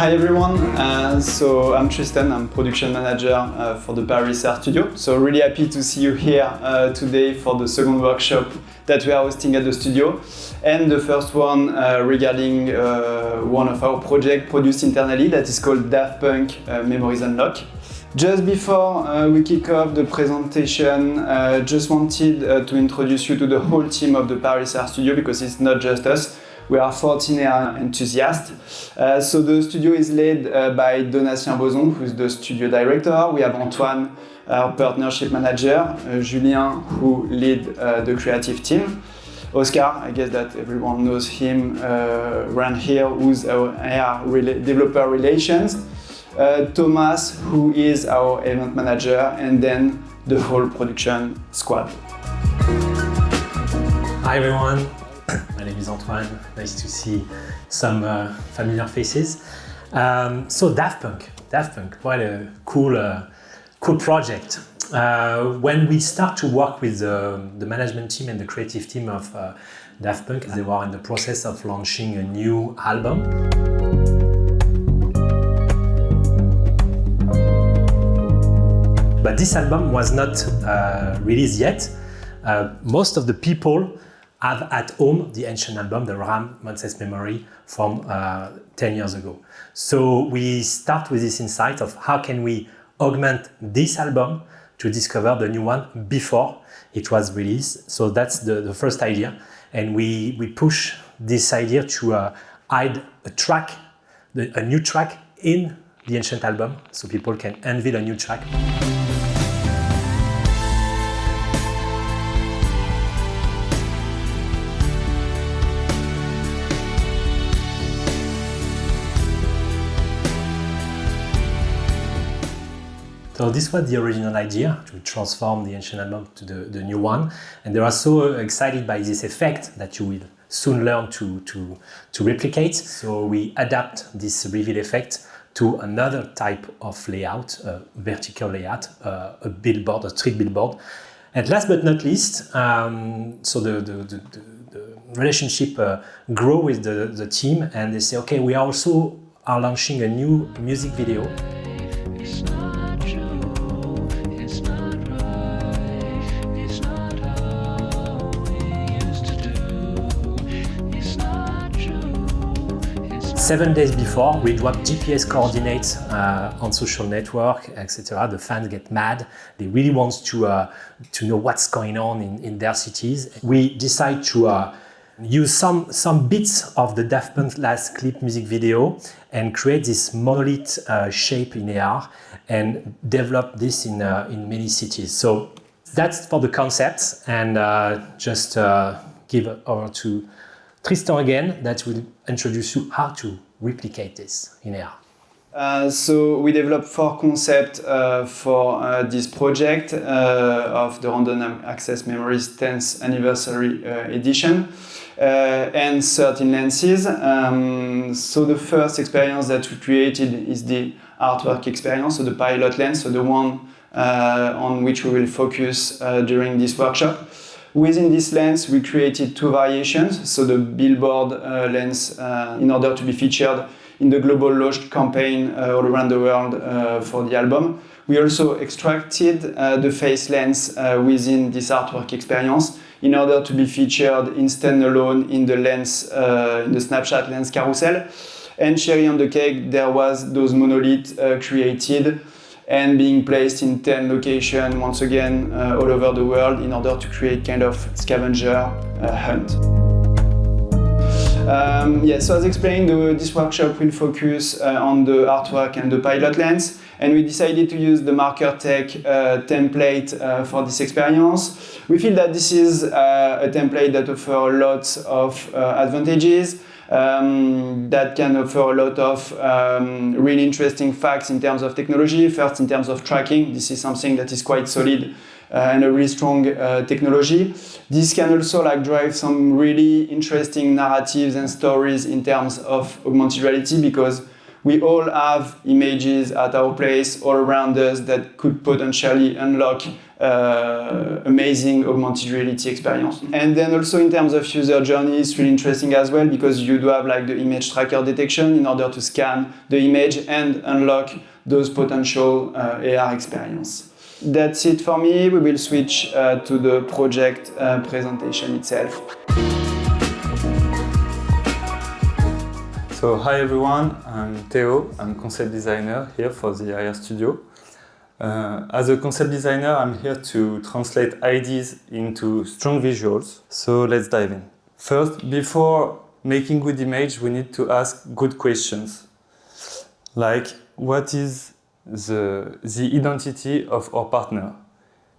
Hi everyone, so I'm Tristan, I'm production manager for the Paris Art Studio. So really happy to see you here today for the second workshop that we are hosting at the studio. And the first one regarding one of our projects produced internally that is called Daft Punk Memories Unlock. Just before we kick off the presentation, just wanted to introduce you to the whole team of the Paris Art Studio because it's not just us. We are 14 enthusiasts. So the studio is led by Donatien Boson, who's the studio director. We have Antoine, our partnership manager, Julien, who lead the creative team. Oscar, I guess that everyone knows him around here, who's our AR developer relations. Thomas, who is our event manager, and then the whole production squad. Hi everyone, my name is Antoine. Nice to see some familiar faces. So Daft Punk, quite a cool project. When we start to work with the management team and the creative team of Daft Punk, they were in the process of launching a new album. But this album was not released yet. Most of the people have at home the ancient album, the RAM Monsters Memory from 10 years ago. So we start with this insight of how can we augment this album to discover the new one before it was released. So that's the first idea. And we push this idea to hide a new track in the ancient album so people can unveil a new track. So this was the original idea, to transform the ancient album to the new one. And they are so excited by this effect that you will soon learn to replicate. So we adapt this reveal effect to another type of layout, a vertical layout, a billboard, a street billboard. And last but not least, so the relationship grow with the team, and they say, okay, we also are launching a new music video. 7 days before, we drop GPS coordinates on social network, etc. The fans get mad. They really want to know what's going on in their cities. We decide to use some bits of the Daft Punk last clip music video and create this monolith shape in AR and develop this in many cities. So that's for the concepts, and just give over to Tristan again, that will introduce you how to replicate this in AR. So we developed 4 concepts for this project of the Random Access Memories 10th anniversary edition and 13 lenses. So the first experience that we created is the artwork experience, so the pilot lens, so the one on which we will focus during this workshop. Within this lens, we created 2 variations, so the billboard lens in order to be featured in the global launch campaign all around the world for the album. We also extracted the face lens within this artwork experience in order to be featured in standalone in the lens, in the snapshot lens carousel. And cherry on the cake, there was those monoliths created and being placed in 10 locations, once again, all over the world in order to create kind of scavenger hunt. So as explained, this workshop will focus on the artwork and the pilot lens, and we decided to use the marker tech template for this experience. We feel that this is a template that offers lots of advantages, that can offer a lot of really interesting facts in terms of technology. First, in terms of tracking, this is something that is quite solid and a really strong technology. This can also drive some really interesting narratives and stories in terms of augmented reality, because we all have images at our place all around us that could potentially unlock amazing augmented reality experience. And then also in terms of user journey, it's really interesting as well because you do have like the image tracker detection in order to scan the image and unlock those potential AR experience. That's it for me. We will switch to the project presentation itself. So hi everyone, I'm Theo, I'm concept designer here for the IR studio. As a concept designer, I'm here to translate ideas into strong visuals. So let's dive in. First, before making good image, we need to ask good questions. Like, what is the identity of our partner?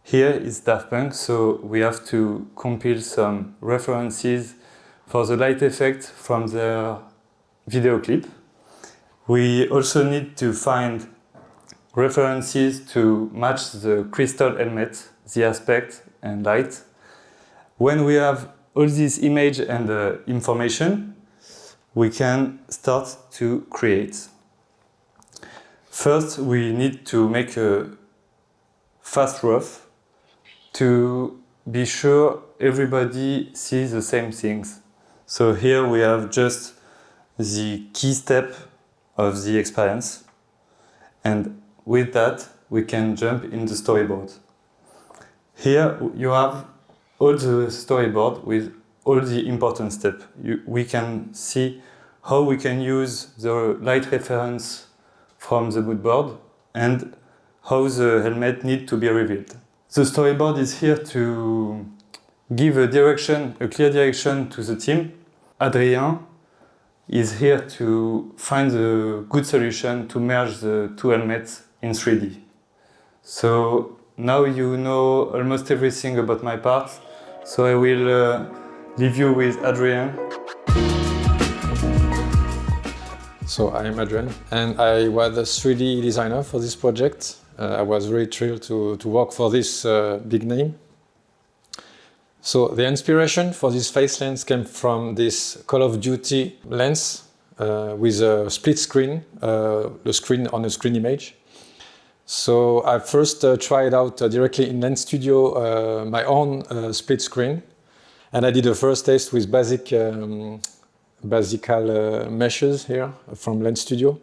Here is Daft Punk, so we have to compile some references for the light effect from their video clip. We also need to find references to match the crystal helmet, the aspect and light. When we have all this image and information, we can start to create. First, we need to make a fast rough to be sure everybody sees the same things. So here we have just the key step of the experience, and with that we can jump in the storyboard. Here you have all the storyboard with all the important steps. We can see how we can use the light reference from the mood board and how the helmet needs to be revealed. The storyboard is here to give a clear direction to the team. Adrien is here to find a good solution to merge the two helmets in 3D. So now you know almost everything about my part, so I will leave you with Adrien. So I'm Adrien, and I was a 3D designer for this project. I was very thrilled to work for this big name. So the inspiration for this face lens came from this Call of Duty lens with a split screen, the screen on a screen image. So I first tried out directly in Lens Studio my own split screen, and I did a first test with basical meshes here from Lens Studio,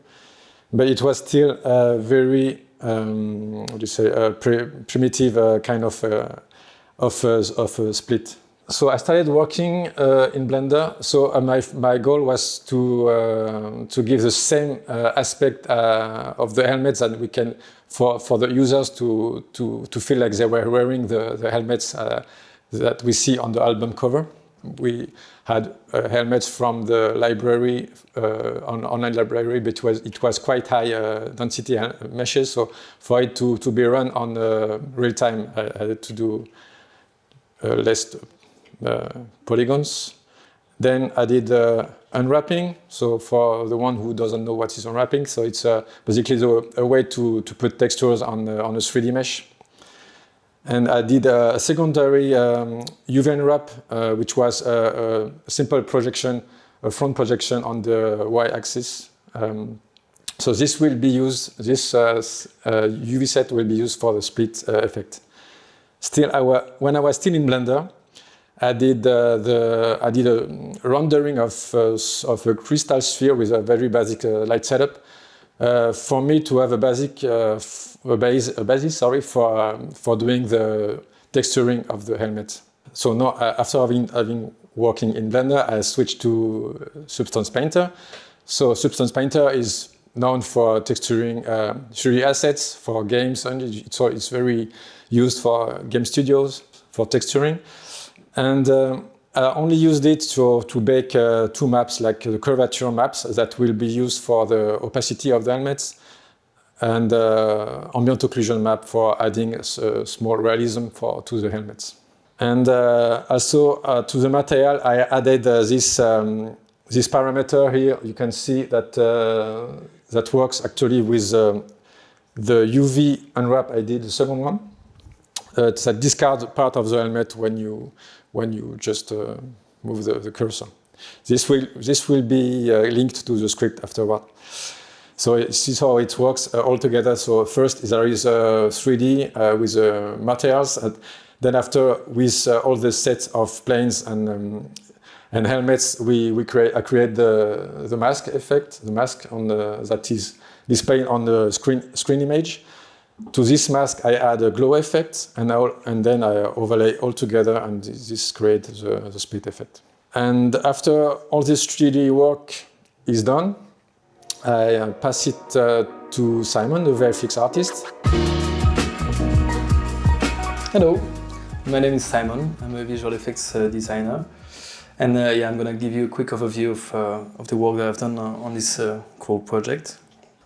but it was still very primitive kind of a split. So I started working in Blender. So my goal was to give the same aspect of the helmets that we can for the users to feel like they were wearing the helmets that we see on the album cover. We had helmets from the library, online library, but it was quite high density meshes. So for it to be run on real time, I had to do less polygons. Then I did unwrapping. So for the one who doesn't know what is unwrapping, so it's basically a way to put textures on a 3D mesh. And I did a secondary UV unwrap, which was a simple projection, a front projection on the y-axis. So this will be used. This UV set will be used for the split effect. Still, when I was still in Blender, I did a rendering of a crystal sphere with a very basic light setup for me to have a basis for doing the texturing of the helmet. So now, after having working in Blender, I switched to Substance Painter. So Substance Painter is known for texturing 3D assets for games, and so it's very used for game studios for texturing. And I only used it to bake two maps, like the curvature maps that will be used for the opacity of the helmets, and ambient occlusion map for adding a small realism to the helmets. And also to the material, I added this parameter here. You can see that that works actually with the UV unwrap I did, the second one. That discards part of the helmet when you just move the cursor. This will be linked to the script afterward. So this is how it works all together. So first there is 3D with materials, and then after with all the sets of planes and helmets, I create the mask effect, the mask on that is displayed on the screen image. To this mask, I add a glow effect, and then I overlay all together, and this creates the split effect. And after all this 3D work is done, I pass it to Simon, the VFX artist. Hello, my name is Simon. I'm a visual effects designer. And I'm going to give you a quick overview of the work that I've done on this cool project.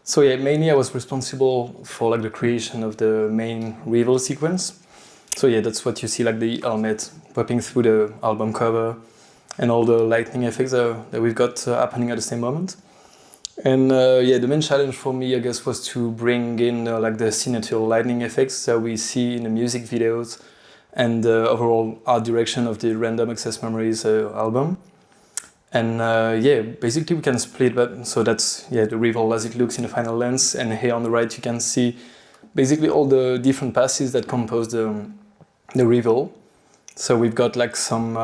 So mainly I was responsible for like the creation of the main reveal sequence. So that's what you see, like the helmet popping through the album cover and all the lightning effects that we've got happening at the same moment. And the main challenge for me, I guess, was to bring in like the signature lightning effects that we see in the music videos and the overall art direction of the Random Access Memories album. And basically we can split that, so that's the reveal as it looks in the final lens, and here on the right you can see basically all the different passes that compose the reveal. So we've got like some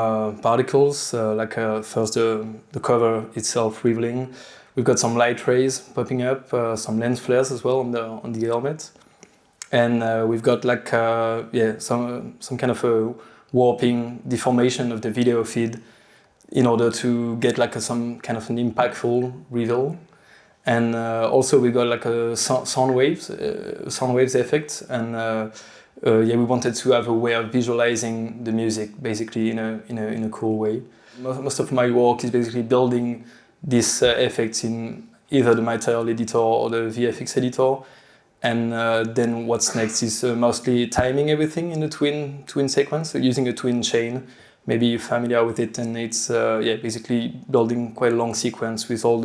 particles, first the cover itself revealing. We've got some light rays popping up, some lens flares as well on the helmet. And we've got like some kind of a warping deformation of the video feed in order to get like some kind of an impactful reveal. And also we got like a sound waves effect, and we wanted to have a way of visualizing the music basically in a cool way. Most of my work is basically building these effects in either the material editor or the VFX editor. And then what's next is mostly timing everything in the twin sequence, so using a twin chain. Maybe you're familiar with it, and it's basically building quite a long sequence with all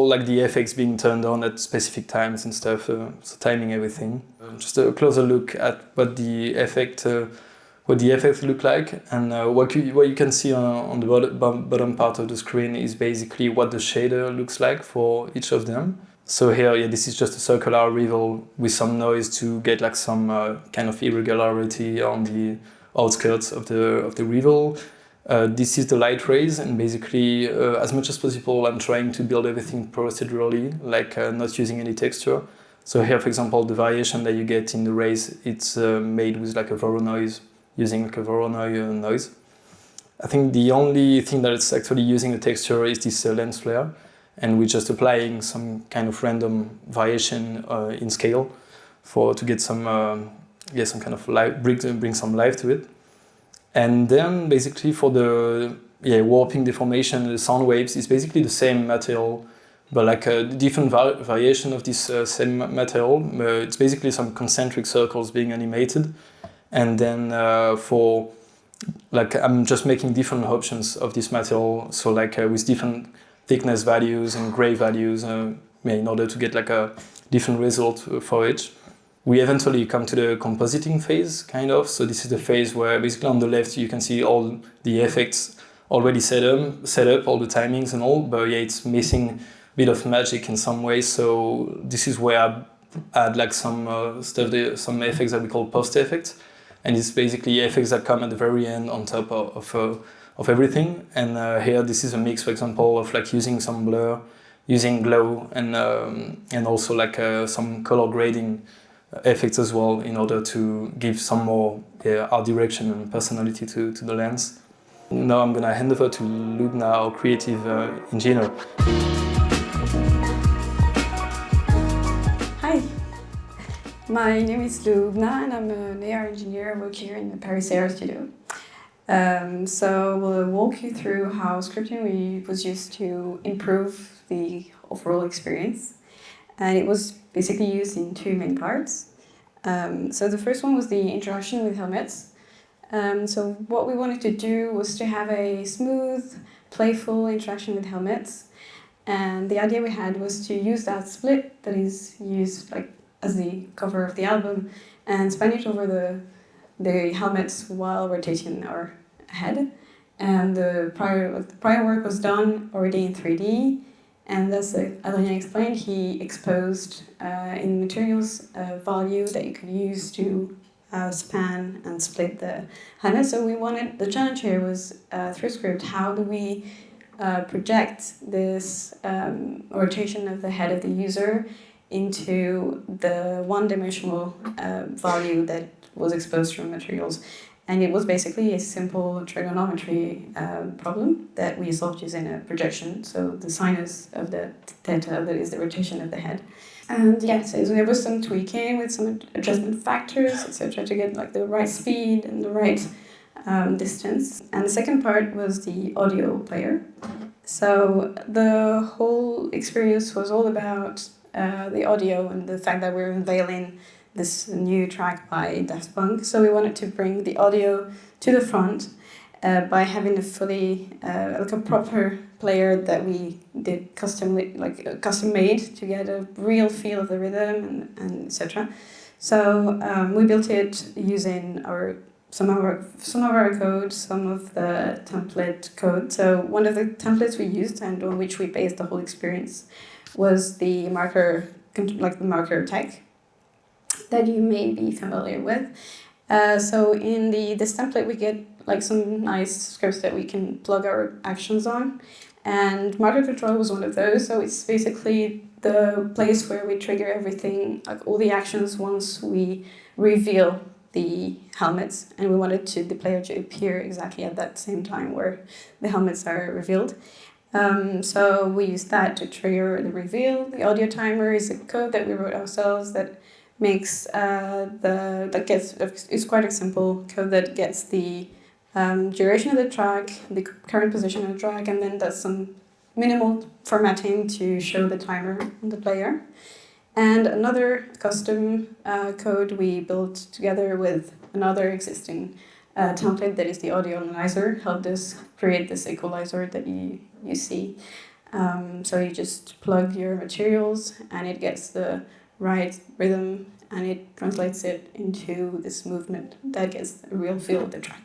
like the effects being turned on at specific times and stuff. So timing everything. Just a closer look at what the effects look like, and what you can see on the bottom part of the screen is basically what the shader looks like for each of them. So here, this is just a circular reveal with some noise to get like some kind of irregularity on the outskirts of the reveal. This is the light rays, and basically, as much as possible, I'm trying to build everything procedurally, like not using any texture. So here, for example, the variation that you get in the rays, it's made with like a Voronoi, using like a Voronoi noise. I think the only thing that it's actually using the texture is this lens flare, and we're just applying some kind of random variation in scale to get some kind of life, bring some life to it. And then basically for the warping deformation, the sound waves is basically the same material, but like a different variation of this same material. It's basically some concentric circles being animated, and then I'm just making different options of this material, so like with different thickness values and gray values in order to get like a different result for each. We eventually come to the compositing phase, kind of. So this is the phase where basically on the left you can see all the effects already set up, all the timings and all, but it's missing a bit of magic in some ways. So this is where I add like some some effects that we call post effects, and it's basically effects that come at the very end on top of everything. And here this is a mix, for example, of like using some blur, using glow, and also like some color grading effects as well, in order to give some more art direction and personality to the lens. Now I'm gonna hand over to Lubna, our creative engineer. Hi, my name is Lubna and I'm an AR engineer working here in the Paris AR studio. So we'll walk you through how scripting was used to improve the overall experience. And it was basically used in two main parts. So the first one was the interaction with helmets. So what we wanted to do was to have a smooth, playful interaction with helmets. And the idea we had was to use that split that is used like as the cover of the album and span it over the helmets while rotating our head. And the prior work was done already in 3D. And as Adrien explained, he exposed in materials a value that you could use to span and split the helmet. So the challenge here was through script, how do we project this rotation of the head of the user into the one-dimensional value that was exposed from materials. And it was basically a simple trigonometry problem that we solved using a projection. So the sinus of the theta, that is the rotation of the head. And yeah, so there was some tweaking with some adjustment factors, etc., to get like the right speed and the right distance. And the second part was the audio player. So the whole experience was all about the audio and the fact that we're unveiling this new track by Daft Punk. So we wanted to bring the audio to the front by having a fully like a proper player that we did custom made to get a real feel of the rhythm and etc. So we built it using some of our code, some of the template code. So one of the templates we used and on which we based the whole experience was the marker, like the marker tech that you may be familiar with. So in this template we get like some nice scripts that we can plug our actions on, and marker control was one of those. So it's basically the place where we trigger everything, like all the actions once we reveal the helmets, and we wanted the player to appear exactly at that same time where the helmets are revealed. So we use that to trigger the reveal. The audio timer is a code that we wrote ourselves that makes it's quite a simple code that gets the duration of the track, the current position of the track, and then does some minimal formatting to show the timer on the player. And another custom code we built together with another existing template that is the audio analyzer helped us create this equalizer that you see. So you just plug your materials and it gets the right rhythm and it translates it into this movement that gets a real feel of the track.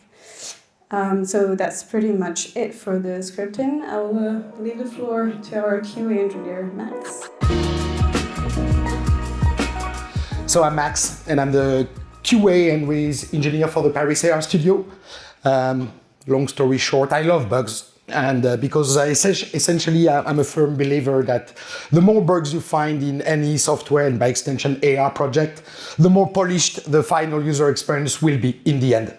So that's pretty much it for the scripting. I will leave the floor to our QA engineer, Max. So I'm Max, and I'm the QA and release engineer for the Paris AR studio. Long story short, I love bugs. And because essentially I'm a firm believer that the more bugs you find in any software and by extension AR project, the more polished the final user experience will be in the end.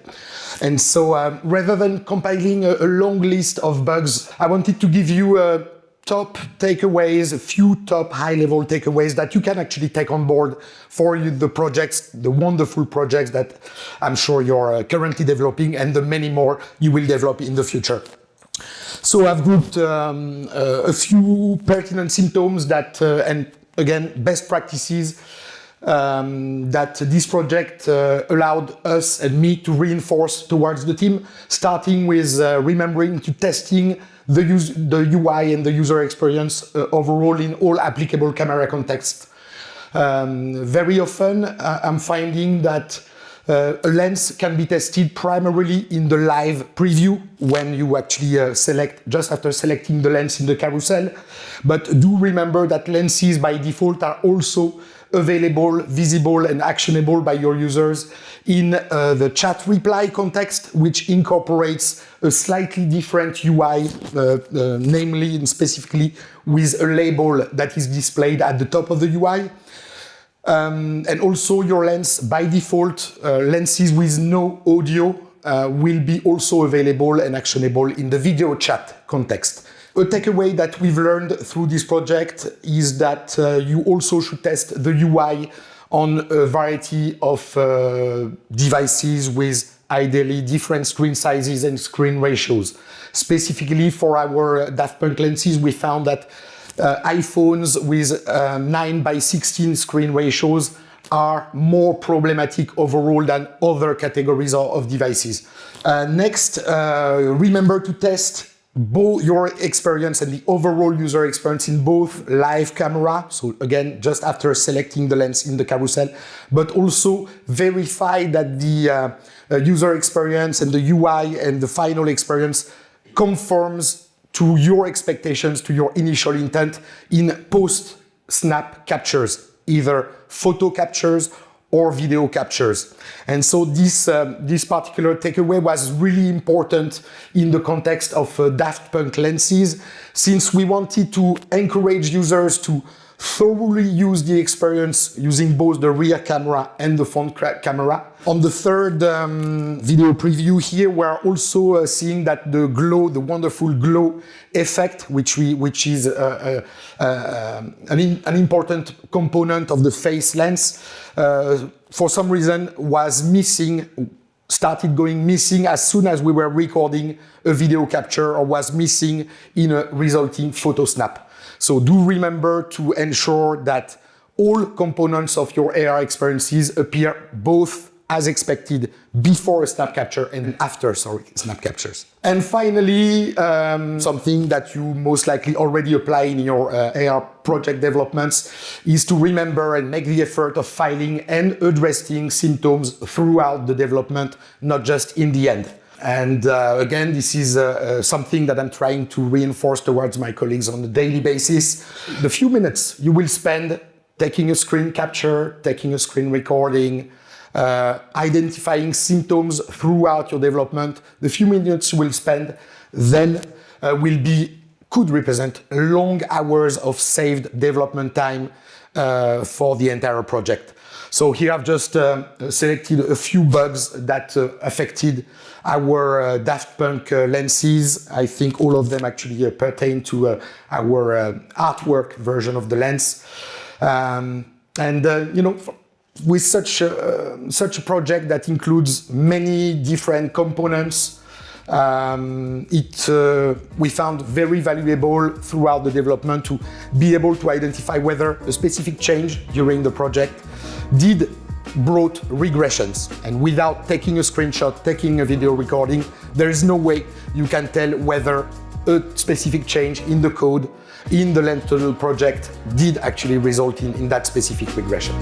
And so rather than compiling a long list of bugs, I wanted to give you top takeaways, a few top high-level takeaways that you can actually take on board for the projects, the wonderful projects that I'm sure you're currently developing and the many more you will develop in the future. So I've grouped a few pertinent symptoms that, and again, best practices that this project allowed us and me to reinforce towards the team, starting with remembering to testing the UI and the user experience overall in all applicable camera contexts. Very often I'm finding that a lens can be tested primarily in the live preview when you actually select, just after selecting the lens in the carousel. But do remember that lenses by default are also available, visible and actionable by your users in the chat reply context, which incorporates a slightly different UI, namely and specifically with a label that is displayed at the top of the UI. And also your lens, by default, lenses with no audio will be also available and actionable in the video chat context. A takeaway that we've learned through this project is that you also should test the UI on a variety of devices with ideally different screen sizes and screen ratios. Specifically for our Daft Punk lenses, we found that iPhones with 9:16 screen ratios are more problematic overall than other categories of devices. Next, remember to test both your experience and the overall user experience in both live camera, so again, just after selecting the lens in the carousel, but also verify that the user experience and the UI and the final experience conforms to your expectations, to your initial intent in post-snap captures, either photo captures or video captures. And so this particular takeaway was really important in the context of Daft Punk lenses, since we wanted to encourage users to thoroughly use the experience using both the rear camera and the front camera. On the third video preview here, we're also seeing that the glow, the wonderful glow effect, which is an important component of the face lens, for some reason was missing, started going missing as soon as we were recording a video capture, or was missing in a resulting photo snap. So do remember to ensure that all components of your AR experiences appear both as expected before a snap capture and after, snap captures. And finally, something that you most likely already apply in your AR project developments is to remember and make the effort of filing and addressing symptoms throughout the development, not just in the end. And again, this is something that I'm trying to reinforce towards my colleagues on a daily basis. The few minutes you will spend taking a screen capture, taking a screen recording, identifying symptoms throughout your development, the few minutes you will spend then could represent long hours of saved development time for the entire project. So here I've just selected a few bugs that affected our Daft Punk lenses. I think all of them actually pertain to our artwork version of the lens. With such a project that includes many different components, we found very valuable throughout the development to be able to identify whether a specific change during the project brought regressions. And without taking a screenshot, taking a video recording, there is no way you can tell whether a specific change in the code, in the Lentil project, did actually result in that specific regression.